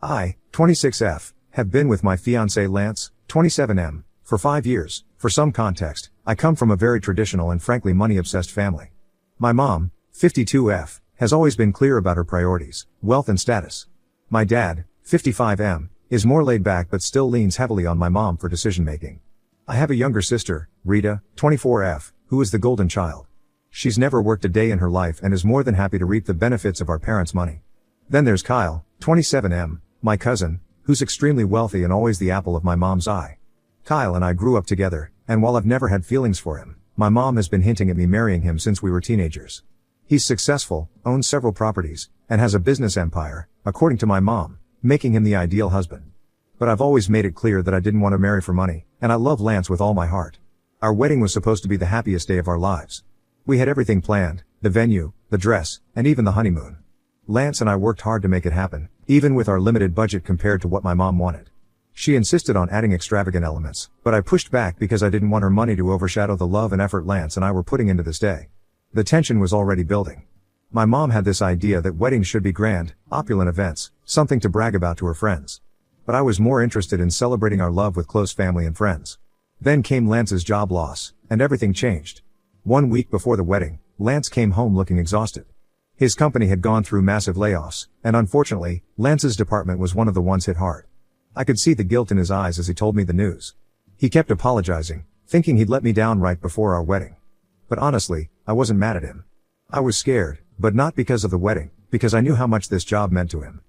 I, 26F, have been with my fiancé Lance, 27M, for 5 years. For some context, I come from a very traditional and frankly money-obsessed family. My mom, 52F, has always been clear about her priorities, wealth and status. My dad, 55M, is more laid back but still leans heavily on my mom for decision-making. I have a younger sister, Rita, 24F, who is the golden child. She's never worked a day in her life and is more than happy to reap the benefits of our parents' money. Then there's Kyle, 27M, my cousin, who's extremely wealthy and always the apple of my mom's eye. Kyle and I grew up together, and while I've never had feelings for him, my mom has been hinting at me marrying him since we were teenagers. He's successful, owns several properties, and has a business empire, according to my mom, making him the ideal husband. But I've always made it clear that I didn't want to marry for money, and I love Lance with all my heart. Our wedding was supposed to be the happiest day of our lives. We had everything planned, the venue, the dress, and even the honeymoon. Lance and I worked hard to make it happen, even with our limited budget compared to what my mom wanted. She insisted on adding extravagant elements, but I pushed back because I didn't want her money to overshadow the love and effort Lance and I were putting into this day. The tension was already building. My mom had this idea that weddings should be grand, opulent events, something to brag about to her friends. But I was more interested in celebrating our love with close family and friends. Then came Lance's job loss, and everything changed. 1 week before the wedding, Lance came home looking exhausted. His company had gone through massive layoffs, and unfortunately, Lance's department was one of the ones hit hard. I could see the guilt in his eyes as he told me the news. He kept apologizing, thinking he'd let me down right before our wedding. But honestly, I wasn't mad at him. I was scared, but not because of the wedding, because I knew how much this job meant to him.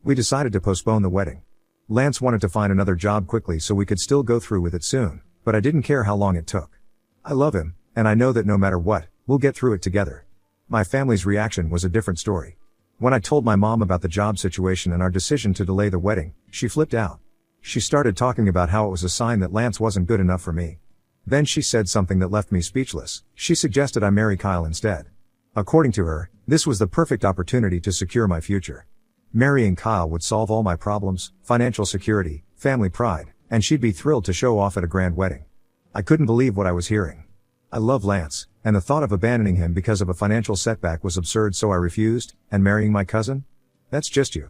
We decided to postpone the wedding. Lance wanted to find another job quickly so we could still go through with it soon, but I didn't care how long it took. I love him, and I know that no matter what, we'll get through it together. My family's reaction was a different story. When I told my mom about the job situation and our decision to delay the wedding, she flipped out. She started talking about how it was a sign that Lance wasn't good enough for me. Then she said something that left me speechless. She suggested I marry Kyle instead. According to her, this was the perfect opportunity to secure my future. Marrying Kyle would solve all my problems, financial security, family pride, and she'd be thrilled to show off at a grand wedding. I couldn't believe what I was hearing. I love Lance, and the thought of abandoning him because of a financial setback was absurd, so I refused, and marrying my cousin? That's just you.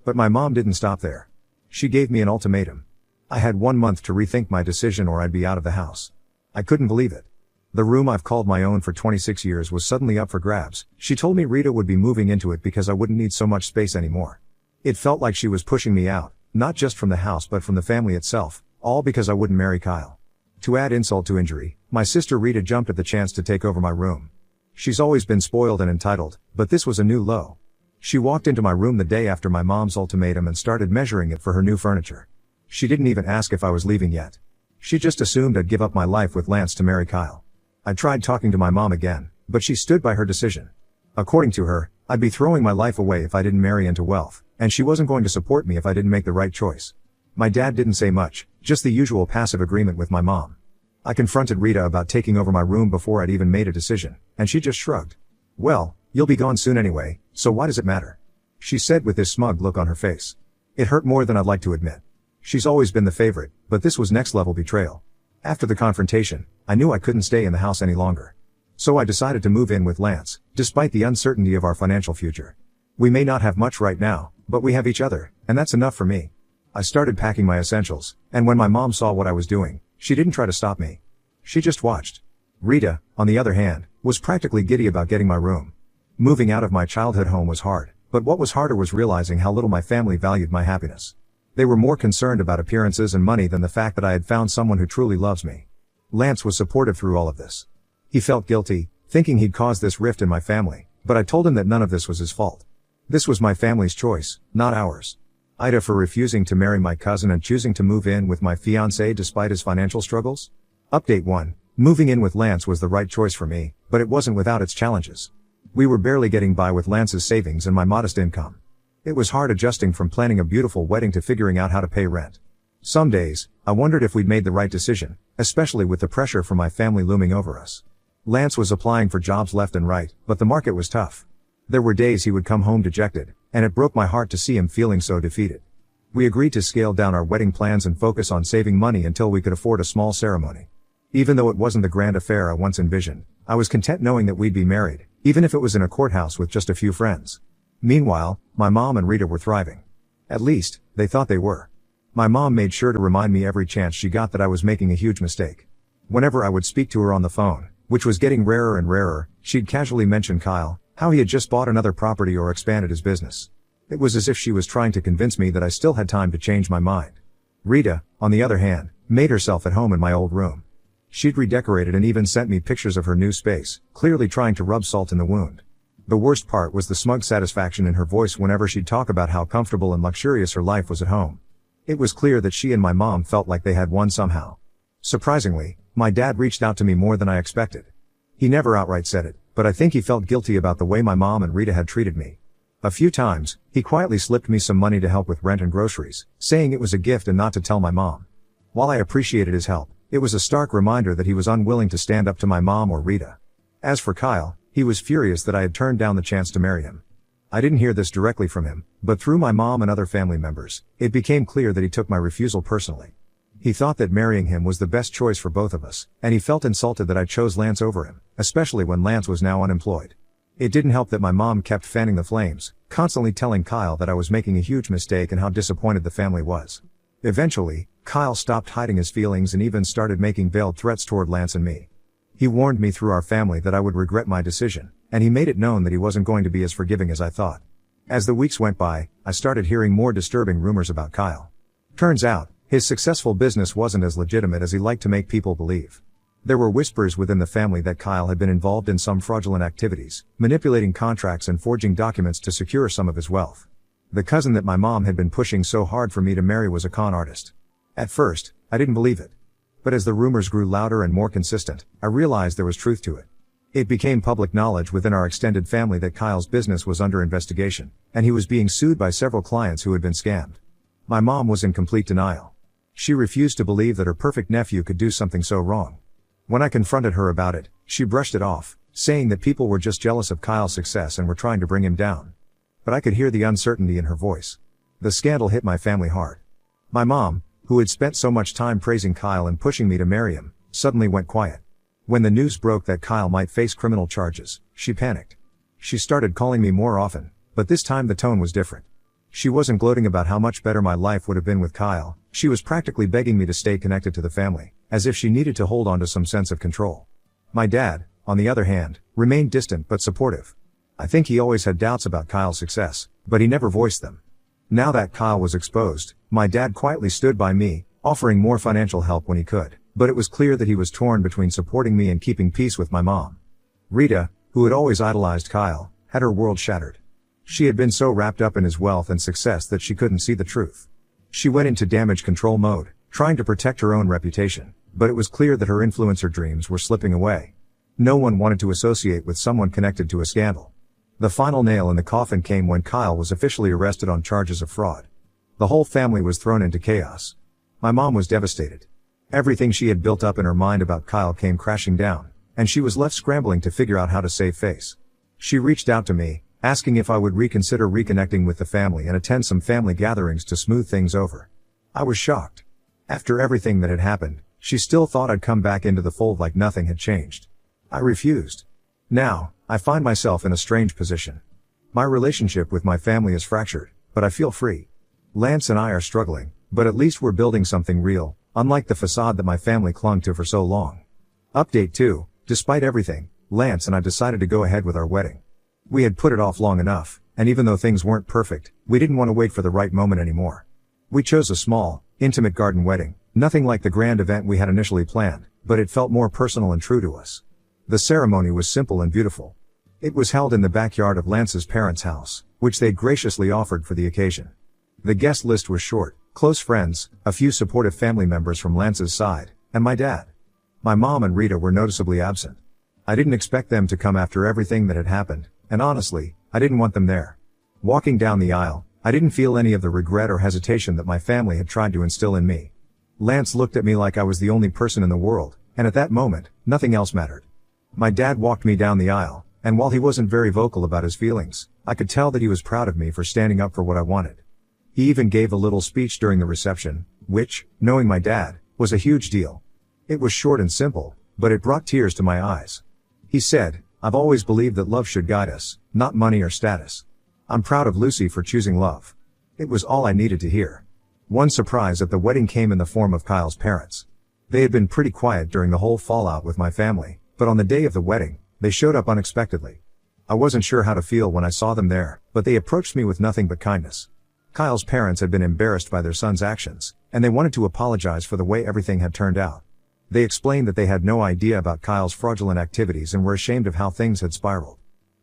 But my mom didn't stop there. She gave me an ultimatum. I had 1 month to rethink my decision or I'd be out of the house. I couldn't believe it. The room I've called my own for 26 years was suddenly up for grabs. She told me Rita would be moving into it because I wouldn't need so much space anymore. It felt like she was pushing me out, not just from the house but from the family itself, all because I wouldn't marry Kyle. To add insult to injury, my sister Rita jumped at the chance to take over my room. She's always been spoiled and entitled, but this was a new low. She walked into my room the day after my mom's ultimatum and started measuring it for her new furniture. She didn't even ask if I was leaving yet. She just assumed I'd give up my life with Lance to marry Kyle. I tried talking to my mom again, but she stood by her decision. According to her, I'd be throwing my life away if I didn't marry into wealth, and she wasn't going to support me if I didn't make the right choice. My dad didn't say much, just the usual passive agreement with my mom. I confronted Rita about taking over my room before I'd even made a decision, and she just shrugged. Well, you'll be gone soon anyway, so why does it matter? She said with this smug look on her face. It hurt more than I'd like to admit. She's always been the favorite, but this was next level betrayal. After the confrontation, I knew I couldn't stay in the house any longer. So I decided to move in with Lance, despite the uncertainty of our financial future. We may not have much right now, but we have each other, and that's enough for me. I started packing my essentials, and when my mom saw what I was doing, she didn't try to stop me. She just watched. Rita, on the other hand, was practically giddy about getting my room. Moving out of my childhood home was hard, but what was harder was realizing how little my family valued my happiness. They were more concerned about appearances and money than the fact that I had found someone who truly loves me. Lance was supportive through all of this. He felt guilty, thinking he'd caused this rift in my family, but I told him that none of this was his fault. This was my family's choice, not ours. Ida for refusing to marry my cousin and choosing to move in with my fiancé despite his financial struggles? Update 1. Moving in with Lance was the right choice for me, but it wasn't without its challenges. We were barely getting by with Lance's savings and my modest income. It was hard adjusting from planning a beautiful wedding to figuring out how to pay rent. Some days, I wondered if we'd made the right decision, especially with the pressure from my family looming over us. Lance was applying for jobs left and right, but the market was tough. There were days he would come home dejected, and it broke my heart to see him feeling so defeated. We agreed to scale down our wedding plans and focus on saving money until we could afford a small ceremony. Even though it wasn't the grand affair I once envisioned, I was content knowing that we'd be married, even if it was in a courthouse with just a few friends. Meanwhile, my mom and Rita were thriving. At least, They thought they were. My mom made sure to remind me every chance she got that I was making a huge mistake. Whenever I would speak to her on the phone, which was getting rarer and rarer, she'd casually mention Kyle, how he had just bought another property or expanded his business. It was as if she was trying to convince me that I still had time to change my mind. Rita, on the other hand, made herself at home in my old room. She'd redecorated and even sent me pictures of her new space, clearly trying to rub salt in the wound. The worst part was the smug satisfaction in her voice whenever she'd talk about how comfortable and luxurious her life was at home. It was clear that she and my mom felt like they had won somehow. Surprisingly, my dad reached out to me more than I expected. He never outright said it, but I think he felt guilty about the way my mom and Rita had treated me. A few times, he quietly slipped me some money to help with rent and groceries, saying it was a gift and not to tell my mom. While I appreciated his help, it was a stark reminder that he was unwilling to stand up to my mom or Rita. As for Kyle, he was furious that I had turned down the chance to marry him. I didn't hear this directly from him, but through my mom and other family members, it became clear that he took my refusal personally. He thought that marrying him was the best choice for both of us, and he felt insulted that I chose Lance over him, especially when Lance was now unemployed. It didn't help that my mom kept fanning the flames, constantly telling Kyle that I was making a huge mistake and how disappointed the family was. Eventually, Kyle stopped hiding his feelings and even started making veiled threats toward Lance and me. He warned me through our family that I would regret my decision, and he made it known that he wasn't going to be as forgiving as I thought. As the weeks went by, I started hearing more disturbing rumors about Kyle. Turns out, his successful business wasn't as legitimate as he liked to make people believe. There were whispers within the family that Kyle had been involved in some fraudulent activities, manipulating contracts and forging documents to secure some of his wealth. The cousin that my mom had been pushing so hard for me to marry was a con artist. At first, I didn't believe it. But as the rumors grew louder and more consistent, I realized there was truth to it. It became public knowledge within our extended family that Kyle's business was under investigation, and he was being sued by several clients who had been scammed. My mom was in complete denial. She refused to believe that her perfect nephew could do something so wrong. When I confronted her about it, she brushed it off, saying that people were just jealous of Kyle's success and were trying to bring him down. But I could hear the uncertainty in her voice. The scandal hit my family hard. My mom, who had spent so much time praising Kyle and pushing me to marry him, suddenly went quiet. When the news broke that Kyle might face criminal charges, she panicked. She started calling me more often, but this time the tone was different. She wasn't gloating about how much better my life would have been with Kyle, she was practically begging me to stay connected to the family, as if she needed to hold on to some sense of control. My dad, on the other hand, remained distant but supportive. I think he always had doubts about Kyle's success, but he never voiced them. Now that Kyle was exposed, my dad quietly stood by me, offering more financial help when he could, but it was clear that he was torn between supporting me and keeping peace with my mom. Rita, who had always idolized Kyle, had her world shattered. She had been so wrapped up in his wealth and success that she couldn't see the truth. She went into damage control mode, trying to protect her own reputation, but it was clear that her influencer dreams were slipping away. No one wanted to associate with someone connected to a scandal. The final nail in the coffin came when Kyle was officially arrested on charges of fraud. The whole family was thrown into chaos. My mom was devastated. Everything she had built up in her mind about Kyle came crashing down, and she was left scrambling to figure out how to save face. She reached out to me, asking if I would reconsider reconnecting with the family and attend some family gatherings to smooth things over. I was shocked. After everything that had happened, she still thought I'd come back into the fold like nothing had changed. I refused. Now, I find myself in a strange position. My relationship with my family is fractured, but I feel free. Lance and I are struggling, but at least we're building something real, unlike the facade that my family clung to for so long. Update 2, despite everything, Lance and I decided to go ahead with our wedding. We had put it off long enough, and even though things weren't perfect, we didn't want to wait for the right moment anymore. We chose a small, intimate garden wedding, nothing like the grand event we had initially planned, but it felt more personal and true to us. The ceremony was simple and beautiful. It was held in the backyard of Lance's parents' house, which they'd graciously offered for the occasion. The guest list was short: close friends, a few supportive family members from Lance's side, and my dad. My mom and Rita were noticeably absent. I didn't expect them to come after everything that had happened, and honestly, I didn't want them there. Walking down the aisle, I didn't feel any of the regret or hesitation that my family had tried to instill in me. Lance looked at me like I was the only person in the world, and at that moment, nothing else mattered. My dad walked me down the aisle, and while he wasn't very vocal about his feelings, I could tell that he was proud of me for standing up for what I wanted. He even gave a little speech during the reception, which, knowing my dad, was a huge deal. It was short and simple, but it brought tears to my eyes. He said, "I've always believed that love should guide us, not money or status. I'm proud of Lucy for choosing love." It was all I needed to hear. One surprise at the wedding came in the form of Kyle's parents. They had been pretty quiet during the whole fallout with my family, but on the day of the wedding, they showed up unexpectedly. I wasn't sure how to feel when I saw them there, but they approached me with nothing but kindness. Kyle's parents had been embarrassed by their son's actions, and they wanted to apologize for the way everything had turned out. They explained that they had no idea about Kyle's fraudulent activities and were ashamed of how things had spiraled.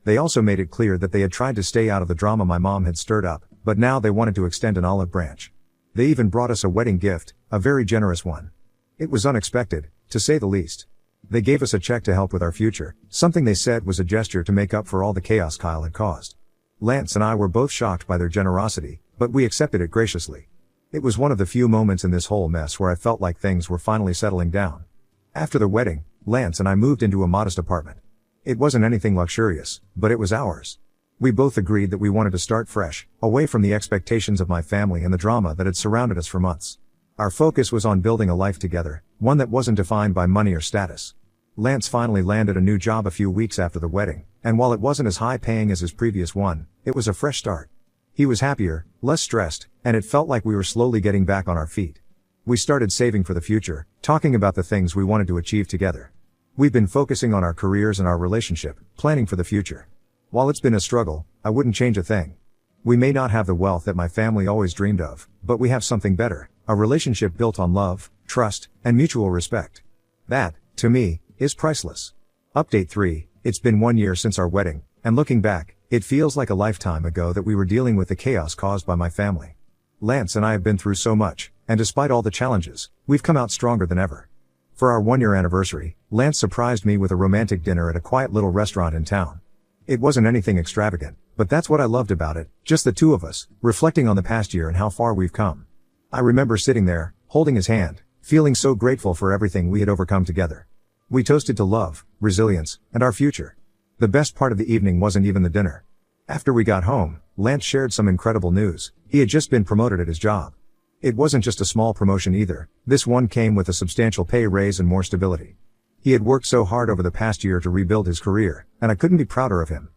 They also made it clear that they had tried to stay out of the drama my mom had stirred up, but now they wanted to extend an olive branch. They even brought us a wedding gift, a very generous one. It was unexpected, to say the least. They gave us a check to help with our future, something they said was a gesture to make up for all the chaos Kyle had caused. Lance and I were both shocked by their generosity, but we accepted it graciously. It was one of the few moments in this whole mess where I felt like things were finally settling down. After the wedding, Lance and I moved into a modest apartment. It wasn't anything luxurious, but it was ours. We both agreed that we wanted to start fresh, away from the expectations of my family and the drama that had surrounded us for months. Our focus was on building a life together, one that wasn't defined by money or status. Lance finally landed a new job a few weeks after the wedding, and while it wasn't as high paying as his previous one, it was a fresh start. He was happier, less stressed, and it felt like we were slowly getting back on our feet. We started saving for the future, talking about the things we wanted to achieve together. We've been focusing on our careers and our relationship, planning for the future. While it's been a struggle, I wouldn't change a thing. We may not have the wealth that my family always dreamed of, but we have something better, a relationship built on love, trust, and mutual respect. That, to me, is priceless. Update 3, it's been 1 year since our wedding, and looking back, it feels like a lifetime ago that we were dealing with the chaos caused by my family. Lance and I have been through so much, and despite all the challenges, we've come out stronger than ever. For our 1-year anniversary, Lance surprised me with a romantic dinner at a quiet little restaurant in town. It wasn't anything extravagant, but that's what I loved about it, just the two of us, reflecting on the past year and how far we've come. I remember sitting there, holding his hand, feeling so grateful for everything we had overcome together. We toasted to love, resilience, and our future. The best part of the evening wasn't even the dinner. After we got home, Lance shared some incredible news. He had just been promoted at his job. It wasn't just a small promotion either. This one came with a substantial pay raise and more stability. He had worked so hard over the past year to rebuild his career, and I couldn't be prouder of him.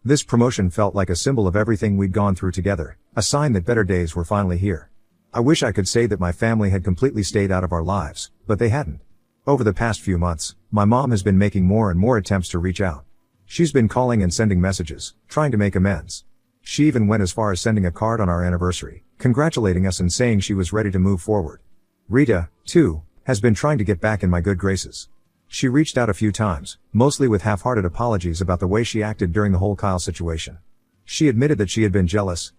This promotion felt like a symbol of everything we'd gone through together, a sign that better days were finally here. I wish I could say that my family had completely stayed out of our lives, but they hadn't. Over the past few months, my mom has been making more and more attempts to reach out. She's been calling and sending messages, trying to make amends. She even went as far as sending a card on our anniversary, congratulating us and saying she was ready to move forward. Rita, too, has been trying to get back in my good graces. She reached out a few times, mostly with half-hearted apologies about the way she acted during the whole Kyle situation. She admitted that she had been jealous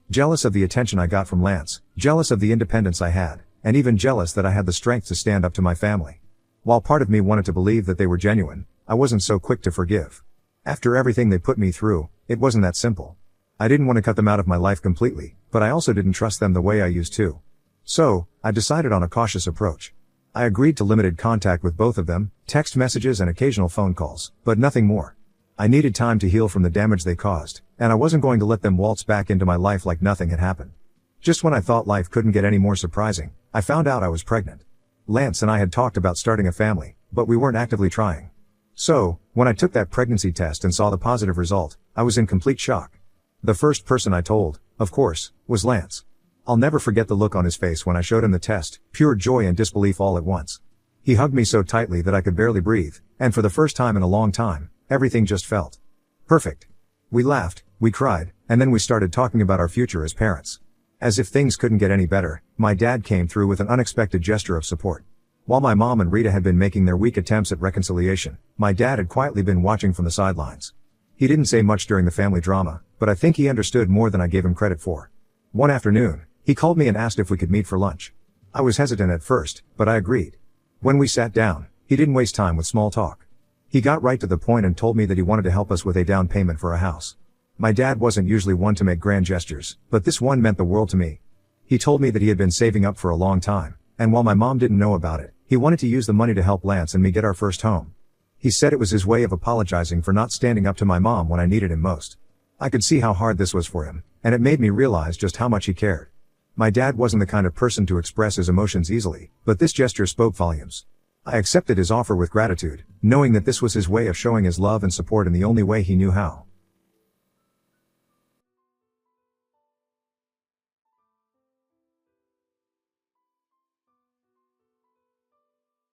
of the attention I got from Lance, jealous of the independence I had, and even jealous that I had the strength to stand up to my family. While part of me wanted to believe that they were genuine, I wasn't so quick to forgive. After everything they put me through, it wasn't that simple. I didn't want to cut them out of my life completely, but I also didn't trust them the way I used to. So, I decided on a cautious approach. I agreed to limited contact with both of them, text messages and occasional phone calls, but nothing more. I needed time to heal from the damage they caused, and I wasn't going to let them waltz back into my life like nothing had happened. Just when I thought life couldn't get any more surprising, I found out I was pregnant. Lance and I had talked about starting a family, but we weren't actively trying. So, when I took that pregnancy test and saw the positive result, I was in complete shock. The first person I told, of course, was Lance. I'll never forget the look on his face when I showed him the test, pure joy and disbelief all at once. He hugged me so tightly that I could barely breathe, and for the first time in a long time, everything just felt perfect. We laughed, we cried, and then we started talking about our future as parents. As if things couldn't get any better, my dad came through with an unexpected gesture of support. While my mom and Rita had been making their weak attempts at reconciliation, my dad had quietly been watching from the sidelines. He didn't say much during the family drama, but I think he understood more than I gave him credit for. One afternoon, he called me and asked if we could meet for lunch. I was hesitant at first, but I agreed. When we sat down, he didn't waste time with small talk. He got right to the point and told me that he wanted to help us with a down payment for a house. My dad wasn't usually one to make grand gestures, but this one meant the world to me. He told me that he had been saving up for a long time, and while my mom didn't know about it, he wanted to use the money to help Lance and me get our first home. He said it was his way of apologizing for not standing up to my mom when I needed him most. I could see how hard this was for him, and it made me realize just how much he cared. My dad wasn't the kind of person to express his emotions easily, but this gesture spoke volumes. I accepted his offer with gratitude, knowing that this was his way of showing his love and support in the only way he knew how.